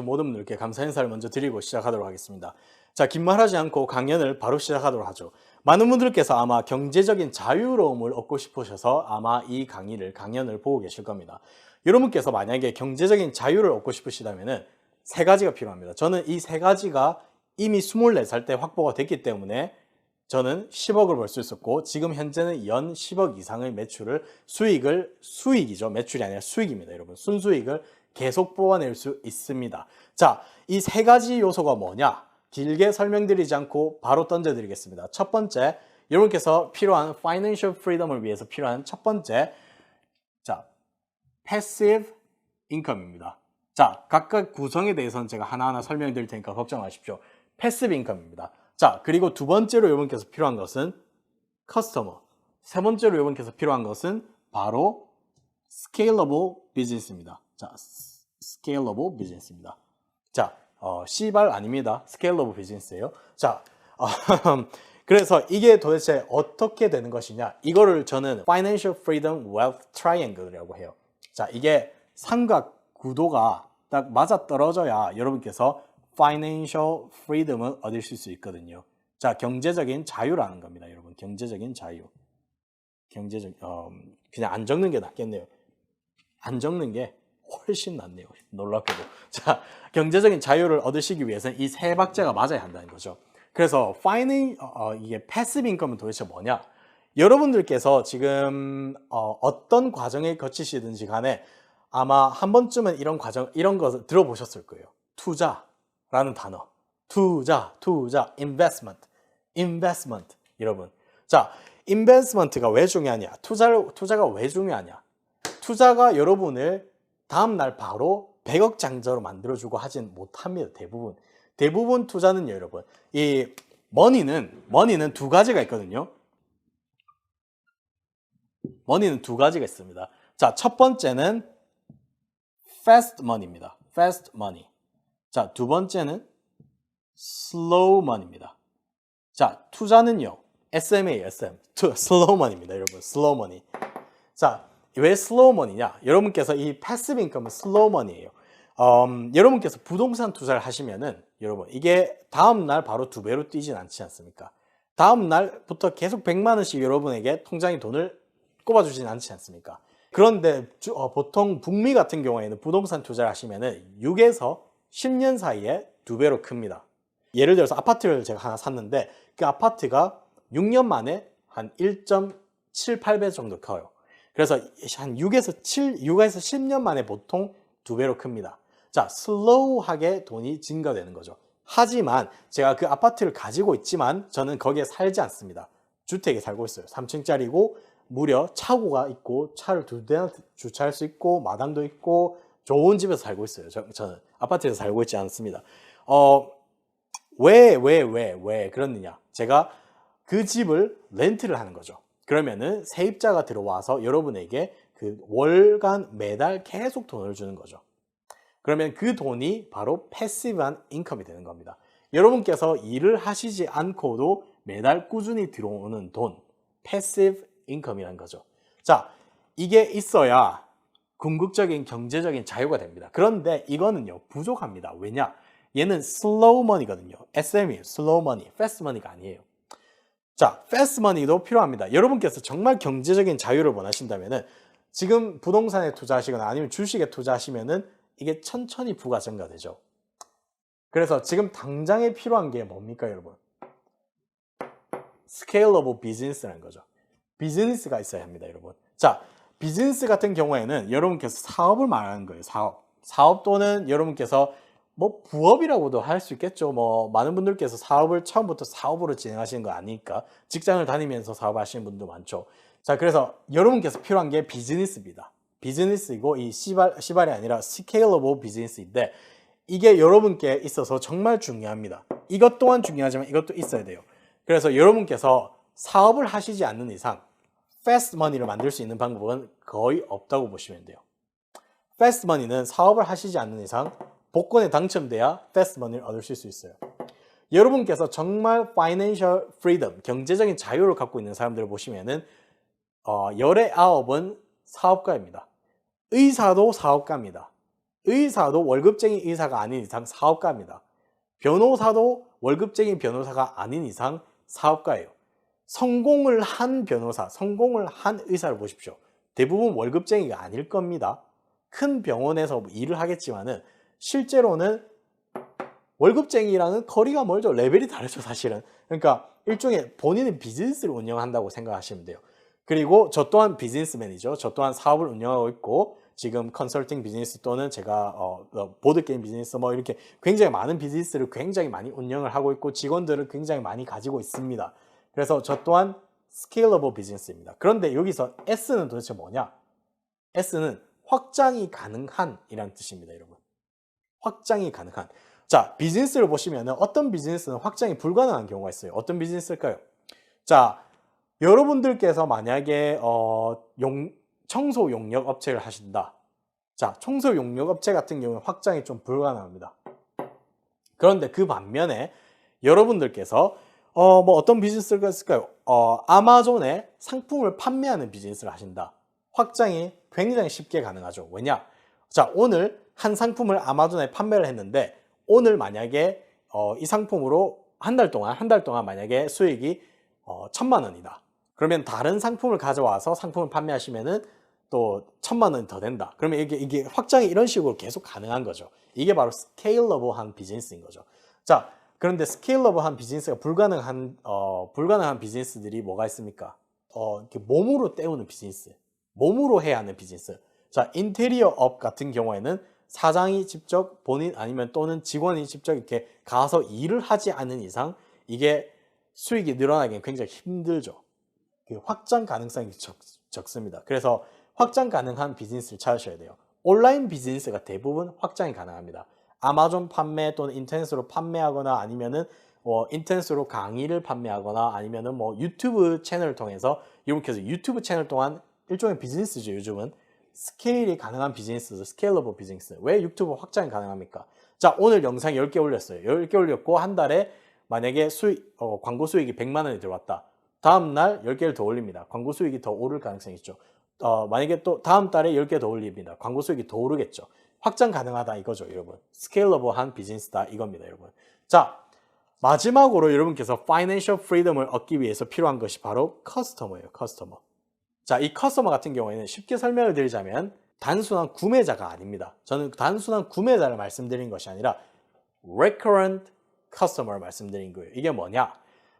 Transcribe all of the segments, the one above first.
모든 분들께 감사 인사를 먼저 드리고 시작하도록 하겠습니다. 자, 긴 말하지 않고 강연을 바로 시작하도록 하죠. 많은 분들께서 아마 경제적인 자유로움을 얻고 싶으셔서 아마 이 강연을 보고 계실 겁니다. 여러분께서 만약에 경제적인 자유를 얻고 싶으시다면 세 가지가 필요합니다. 저는 이 세 가지가 이미 24살 때 확보가 됐기 때문에 저는 10억을 벌 수 있었고, 지금 현재는 연 10억 이상의 수익이죠. 매출이 아니라 수익입니다. 여러분, 순수익을 계속 뽑아낼 수 있습니다. 자, 이 세 가지 요소가 뭐냐? 길게 설명드리지 않고 바로 던져드리겠습니다. 첫 번째, 여러분께서 필요한 Financial Freedom을 위해서 필요한 첫 번째, 자, Passive Income입니다. 자, 각각 구성에 대해서는 제가 하나하나 설명드릴 테니까 걱정 마십시오. Passive Income입니다. 자, 그리고 두 번째로 여러분께서 필요한 것은 Customer. 세 번째로 여러분께서 필요한 것은 바로 Scalable Business입니다. 자, Scalable Business입니다. 자, C발 아닙니다. Scalable Business예요. 자, 그래서 이게 도대체 어떻게 되는 것이냐? 이거를 저는 Financial Freedom Wealth Triangle이라고 해요. 자, 이게 삼각 구도가 딱 맞아 떨어져야 여러분께서 Financial Freedom을 얻을 수 있거든요. 자, 경제적인 자유라는 겁니다, 여러분. 경제적인 자유. 그냥 안 적는 게 낫겠네요. 안 적는 게 훨씬 낫네요. 놀랍게도. 자, 경제적인 자유를 얻으시기 위해서는 이 세 박자가 맞아야 한다는 거죠. 그래서 이게 패시브 인컴은 도대체 뭐냐? 여러분들께서 지금 어떤 과정을 거치시든지 간에 아마 한 번쯤은 이런 것을 들어보셨을 거예요. 투자라는 단어. 투자, investment, 여러분. 자, investment가 왜 중요하냐? 투자가 왜 중요하냐? 투자가 여러분을 다음날 바로 100억 장자로 만들어주고 하진 못합니다. 대부분 투자는 여러분, 이 머니는 두 가지가 있거든요. 머니는 두 가지가 있습니다. 자, 첫 번째는 fast money입니다. fast money. 자, 두 번째는 slow money입니다. 자, 투자는요, SM. slow money입니다, 여러분. slow money. 자, 왜 슬로우 머니냐? 여러분께서 이 패시브 인컴은 슬로우 머니예요. 여러분께서 부동산 투자를 하시면은 여러분, 이게 다음날 바로 2배로 뛰진 않지 않습니까? 다음날부터 계속 100만 원씩 여러분에게 통장에 돈을 꼽아주진 않지 않습니까? 그런데 보통 북미 같은 경우에는 부동산 투자를 하시면은 6에서 10년 사이에 2배로 큽니다. 예를 들어서 아파트를 제가 하나 샀는데 그 아파트가 6년 만에 한 1.78배 정도 커요. 그래서 한 6에서 10년 만에 보통 2배로 큽니다. 자, 슬로우하게 돈이 증가되는 거죠. 하지만 제가 그 아파트를 가지고 있지만 저는 거기에 살지 않습니다. 주택에 살고 있어요. 3층짜리고 무려 차고가 있고 차를 2대나 주차할 수 있고 마당도 있고 좋은 집에서 살고 있어요. 저는 아파트에서 살고 있지 않습니다. 왜 그러느냐? 제가 그 집을 렌트를 하는 거죠. 그러면은 세입자가 들어와서 여러분에게 그 월간 매달 계속 돈을 주는 거죠. 그러면 그 돈이 바로 패시브한 인컴이 되는 겁니다. 여러분께서 일을 하시지 않고도 매달 꾸준히 들어오는 돈, 패시브 인컴이라는 거죠. 자, 이게 있어야 궁극적인 경제적인 자유가 됩니다. 그런데 이거는요, 부족합니다. 왜냐? 얘는 슬로우 머니거든요. SM이에요. 슬로우 머니, 패스트 머니가 아니에요. 자, 패스트 머니도 필요합니다. 여러분께서 정말 경제적인 자유를 원하신다면은 지금 부동산에 투자하시거나 아니면 주식에 투자하시면은 이게 천천히 부가 증가되죠. 그래서 지금 당장에 필요한 게 뭡니까, 여러분? Scalable Business라는 거죠. 비즈니스가 있어야 합니다, 여러분. 자, 비즈니스 같은 경우에는 여러분께서 사업을 말하는 거예요, 사업 또는 여러분께서 뭐 부업이라고도 할 수 있겠죠. 뭐 많은 분들께서 사업을 처음부터 사업으로 진행하시는 거 아니니까 직장을 다니면서 사업하시는 분도 많죠. 자, 그래서 여러분께서 필요한 게 비즈니스입니다. 비즈니스이고 이 시발이 아니라 스케일러블 비즈니스인데 이게 여러분께 있어서 정말 중요합니다. 이것 또한 중요하지만 이것도 있어야 돼요. 그래서 여러분께서 사업을 하시지 않는 이상 패스트 머니를 만들 수 있는 방법은 거의 없다고 보시면 돼요. 패스트 머니는 사업을 하시지 않는 이상 복권에 당첨돼야 패스트 머니를 얻으실 수 있어요. 여러분께서 정말 파이낸셜 프리덤, 경제적인 자유를 갖고 있는 사람들을 보시면은 열의 9은 사업가입니다. 의사도 사업가입니다. 의사도 월급쟁이 의사가 아닌 이상 사업가입니다. 변호사도 월급쟁이 변호사가 아닌 이상 사업가예요. 성공을 한 변호사, 성공을 한 의사를 보십시오. 대부분 월급쟁이가 아닐 겁니다. 큰 병원에서 일을 하겠지만은 실제로는 월급쟁이랑은 거리가 멀죠. 레벨이 다르죠, 사실은. 그러니까 일종의 본인은 비즈니스를 운영한다고 생각하시면 돼요. 그리고 저 또한 비즈니스맨이죠. 저 또한 사업을 운영하고 있고 지금 컨설팅 비즈니스 또는 제가 보드게임 비즈니스 뭐 이렇게 굉장히 많은 비즈니스를 굉장히 많이 운영을 하고 있고 직원들을 굉장히 많이 가지고 있습니다. 그래서 저 또한 스케일러블 비즈니스입니다. 그런데 여기서 S는 도대체 뭐냐? S는 확장이 가능한 이라는 뜻입니다, 여러분. 확장이 가능한. 자, 비즈니스를 보시면 어떤 비즈니스는 확장이 불가능한 경우가 있어요. 어떤 비즈니스일까요? 자, 여러분들께서 만약에 청소 용역 업체를 하신다. 자, 청소 용역 업체 같은 경우는 확장이 좀 불가능합니다. 그런데 그 반면에 여러분들께서 뭐 어떤 비즈니스가 있을까요? 아마존에 상품을 판매하는 비즈니스를 하신다. 확장이 굉장히 쉽게 가능하죠. 왜냐? 자, 오늘 한 상품을 아마존에 판매를 했는데 오늘 만약에 이 상품으로 한 달 동안 만약에 수익이 1,000만 원이다. 그러면 다른 상품을 가져와서 상품을 판매하시면은 또 1,000만 원이 더 된다. 그러면 이게 확장이 이런 식으로 계속 가능한 거죠. 이게 바로 스케일러블한 비즈니스인 거죠. 자, 그런데 스케일러블한 비즈니스가 불가능한 비즈니스들이 뭐가 있습니까? 이렇게 몸으로 때우는 비즈니스, 몸으로 해야 하는 비즈니스. 자, 인테리어 업 같은 경우에는 사장이 직접 본인 아니면 또는 직원이 직접 이렇게 가서 일을 하지 않는 이상 이게 수익이 늘어나기는 굉장히 힘들죠. 확장 가능성이 적습니다. 그래서 확장 가능한 비즈니스를 찾으셔야 돼요. 온라인 비즈니스가 대부분 확장이 가능합니다. 아마존 판매 또는 인터넷으로 판매하거나 아니면은 인터넷으로 강의를 판매하거나 아니면은 뭐 유튜브 채널을 통해서 이렇게 해서 유튜브 채널 동안 일종의 비즈니스죠. 요즘은 스케일이 가능한 비즈니스, 스케일러블 비즈니스. 왜 유튜브 확장이 가능합니까? 자, 오늘 영상 10개 올렸어요. 10개 올렸고 한 달에 만약에 광고 수익이 100만 원이 들어왔다. 다음 날 10개를 더 올립니다. 광고 수익이 더 오를 가능성이 있죠. 만약에 또 다음 달에 10개 더 올립니다. 광고 수익이 더 오르겠죠. 확장 가능하다 이거죠, 여러분. 스케일러블한 비즈니스다 이겁니다, 여러분. 자, 마지막으로 여러분께서 파이낸셜 프리덤을 얻기 위해서 필요한 것이 바로 커스터머예요, 커스터머. 자, 이 커스터머 같은 경우에는 쉽게 설명을 드리자면 단순한 구매자가 아닙니다. 저는 단순한 구매자를 말씀드린 것이 아니라 recurrent customer 말씀드린 거예요. 이게 뭐냐?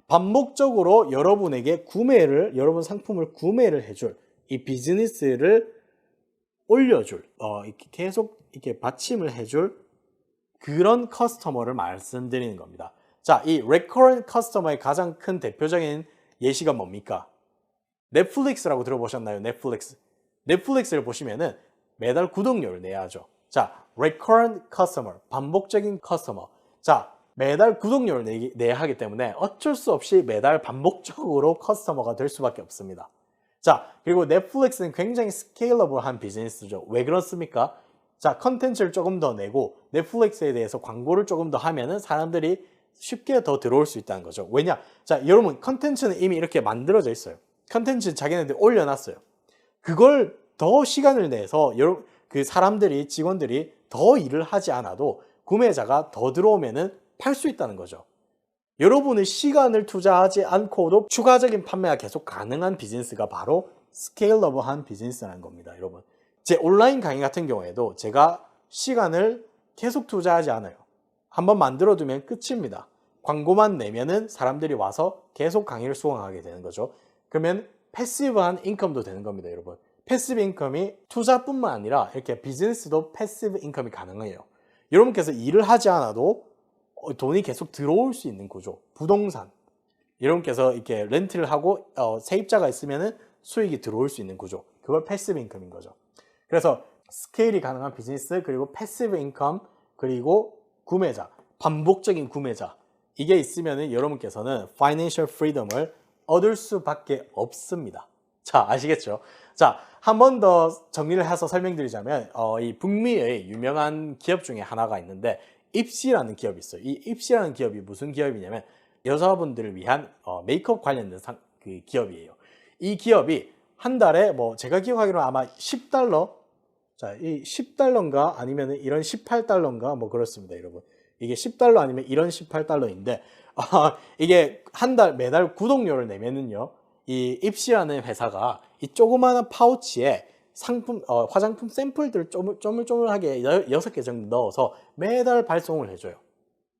반복적으로 여러분에게 여러분 상품을 구매를 해줄 이 비즈니스를 올려줄, 이렇게 계속 이렇게 받침을 해줄 그런 커스터머를 말씀드리는 겁니다. 자, 이 recurrent customer의 가장 큰 대표적인 예시가 뭡니까? 넷플릭스라고 들어보셨나요? 넷플릭스를 보시면은 매달 구독료를 내야 하죠. 자, recurrent customer, 반복적인 커스터머. 자, 매달 구독료를 내야 하기 때문에 어쩔 수 없이 매달 반복적으로 커스터머가 될 수밖에 없습니다. 자, 그리고 넷플릭스는 굉장히 스케일러블한 비즈니스죠. 왜 그렇습니까? 자, 컨텐츠를 조금 더 내고 넷플릭스에 대해서 광고를 조금 더 하면은 사람들이 쉽게 더 들어올 수 있다는 거죠. 왜냐? 자, 여러분 컨텐츠는 이미 이렇게 만들어져 있어요. 컨텐츠 자기네들이 올려놨어요. 그걸 더 시간을 내서 그 사람들이 직원들이 더 일을 하지 않아도 구매자가 더 들어오면은 팔 수 있다는 거죠. 여러분의 시간을 투자하지 않고도 추가적인 판매가 계속 가능한 비즈니스가 바로 스케일러블한 비즈니스라는 겁니다, 여러분. 제 온라인 강의 같은 경우에도 제가 시간을 계속 투자하지 않아요. 한번 만들어두면 끝입니다. 광고만 내면은 사람들이 와서 계속 강의를 수강하게 되는 거죠. 그러면 패시브한 인컴도 되는 겁니다, 여러분. 패시브 인컴이 투자뿐만 아니라 이렇게 비즈니스도 패시브 인컴이 가능해요. 여러분께서 일을 하지 않아도 돈이 계속 들어올 수 있는 구조. 부동산. 여러분께서 이렇게 렌트를 하고 세입자가 있으면은 수익이 들어올 수 있는 구조. 그걸 패시브 인컴인 거죠. 그래서 스케일이 가능한 비즈니스, 그리고 패시브 인컴, 그리고 구매자, 반복적인 구매자. 이게 있으면은 여러분께서는 파이낸셜 프리덤을 얻을 수밖에 없습니다. 자, 아시겠죠? 자, 한 번 더 정리를 해서 설명드리자면 이 북미의 유명한 기업 중에 하나가 있는데 입시라는 기업이 있어요. 이 입시라는 기업이 무슨 기업이냐면 여자분들을 위한 메이크업 관련된 그 기업이에요. 이 기업이 한 달에 제가 기억하기로는 아마 $10 자, 이 10달러인가 아니면 이런 18달러인가 뭐 그렇습니다, 여러분. 이게 10달러 아니면 이런 18달러인데 이게 한 달 매달 구독료를 내면은요. 이 입시라는 회사가 이 조그마한 파우치에 상품 화장품 샘플들을 쪼물쪼물하게 6개 정도 넣어서 매달 발송을 해줘요.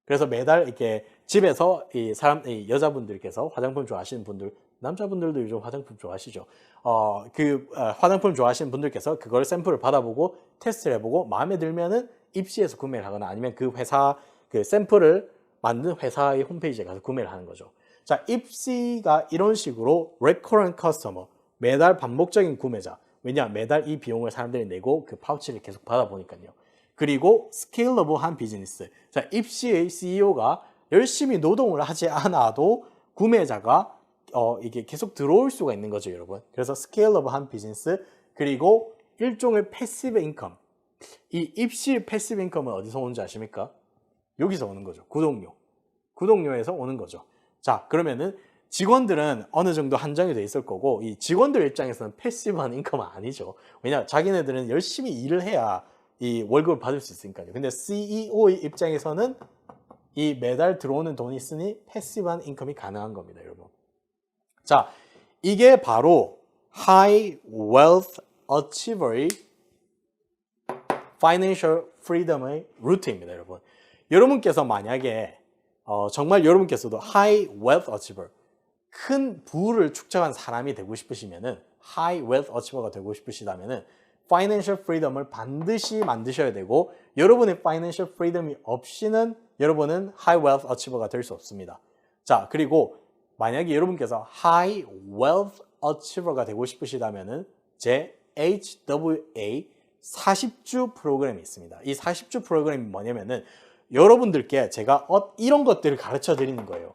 그래서 매달 이렇게 집에서 이 여자분들께서 화장품 좋아하시는 분들, 남자분들도 요즘 화장품 좋아하시죠. 화장품 좋아하시는 분들께서 그걸 샘플을 받아보고 테스트를 해보고 마음에 들면은 입시에서 구매를 하거나 아니면 그 회사 그 샘플을 만든 회사의 홈페이지에 가서 구매를 하는 거죠. 자, 입시가 이런 식으로 recurrent customer, 매달 반복적인 구매자. 왜냐, 매달 이 비용을 사람들이 내고 그 파우치를 계속 받아보니까요. 그리고 스케일러블한 비즈니스. 자, 입시의 CEO가 열심히 노동을 하지 않아도 구매자가 이게 계속 들어올 수가 있는 거죠, 여러분. 그래서 스케일러블한 비즈니스, 그리고 일종의 패시브 인컴. 이 입시 패시브 인컴은 어디서 오는지 아십니까? 여기서 오는 거죠. 구독료. 구독료에서 오는 거죠. 자, 그러면은 직원들은 어느 정도 한정이 돼 있을 거고, 이 직원들 입장에서는 패시브한 인컴은 아니죠. 왜냐, 자기네들은 열심히 일을 해야 이 월급을 받을 수 있으니까요. 근데 CEO의 입장에서는 이 매달 들어오는 돈이 있으니 패시브한 인컴이 가능한 겁니다, 여러분. 자, 이게 바로 High Wealth Achiever의 Financial Freedom의 루트입니다, 여러분. 여러분께서 만약에 정말 여러분께서도 High Wealth Achiever, 큰 부를 축적한 사람이 되고 싶으시면은, High Wealth Achiever가 되고 싶으시다면은 Financial Freedom을 반드시 만드셔야 되고, 여러분의 Financial Freedom이 없이는 여러분은 High Wealth Achiever가 될 수 없습니다. 자, 그리고 만약에 여러분께서 High Wealth Achiever가 되고 싶으시다면은 제 HWA 40주 프로그램이 있습니다. 이 40주 프로그램이 뭐냐면은 여러분들께 제가 이런 것들을 가르쳐 드리는 거예요.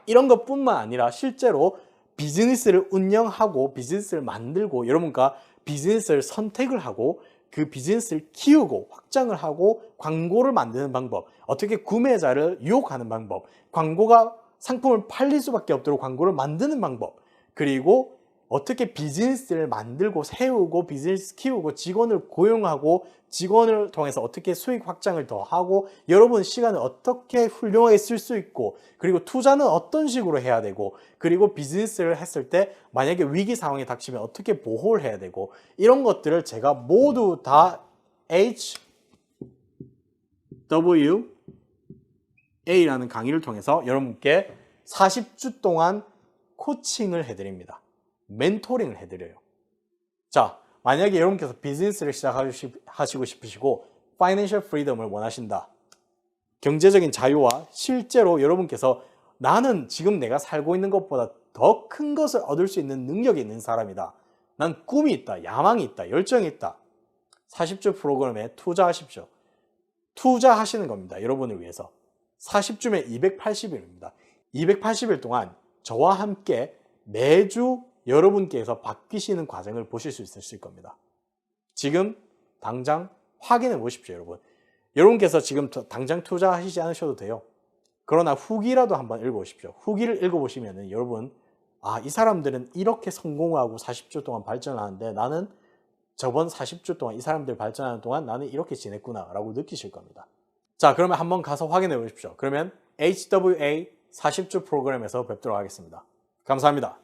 이런 것뿐만 아니라 실제로 비즈니스를 운영하고 비즈니스를 만들고 여러분과 비즈니스를 선택을 하고 그 비즈니스를 키우고 확장을 하고 광고를 만드는 방법, 어떻게 구매자를 유혹하는 방법, 광고가 상품을 팔릴 수밖에 없도록 광고를 만드는 방법, 그리고 어떻게 비즈니스를 만들고 세우고 비즈니스 키우고 직원을 고용하고 직원을 통해서 어떻게 수익 확장을 더 하고 여러분 시간을 어떻게 훌륭하게 쓸 수 있고 그리고 투자는 어떤 식으로 해야 되고 그리고 비즈니스를 했을 때 만약에 위기 상황이 닥치면 어떻게 보호를 해야 되고 이런 것들을 제가 모두 다 HWA라는 강의를 통해서 여러분께 40주 동안 코칭을 해드립니다. 멘토링을 해드려요. 자, 만약에 여러분께서 비즈니스를 시작하시고 싶으시고 파이낸셜 프리덤을 원하신다. 경제적인 자유와 실제로 여러분께서 나는 지금 내가 살고 있는 것보다 더 큰 것을 얻을 수 있는 능력이 있는 사람이다. 난 꿈이 있다. 야망이 있다. 열정이 있다. 40주 프로그램에 투자하십시오. 투자하시는 겁니다. 여러분을 위해서. 40주면 280일입니다. 280일 동안 저와 함께 매주 여러분께서 바뀌시는 과정을 보실 수 있으실 겁니다. 지금 당장 확인해 보십시오, 여러분. 여러분께서 지금 당장 투자하시지 않으셔도 돼요. 그러나 후기라도 한번 읽어보십시오. 후기를 읽어보시면 여러분, 이 사람들은 이렇게 성공하고 40주 동안 발전하는데 나는 저번 40주 동안 이 사람들 발전하는 동안 나는 이렇게 지냈구나 라고 느끼실 겁니다. 자, 그러면 한번 가서 확인해 보십시오. 그러면 HWA 40주 프로그램에서 뵙도록 하겠습니다. 감사합니다.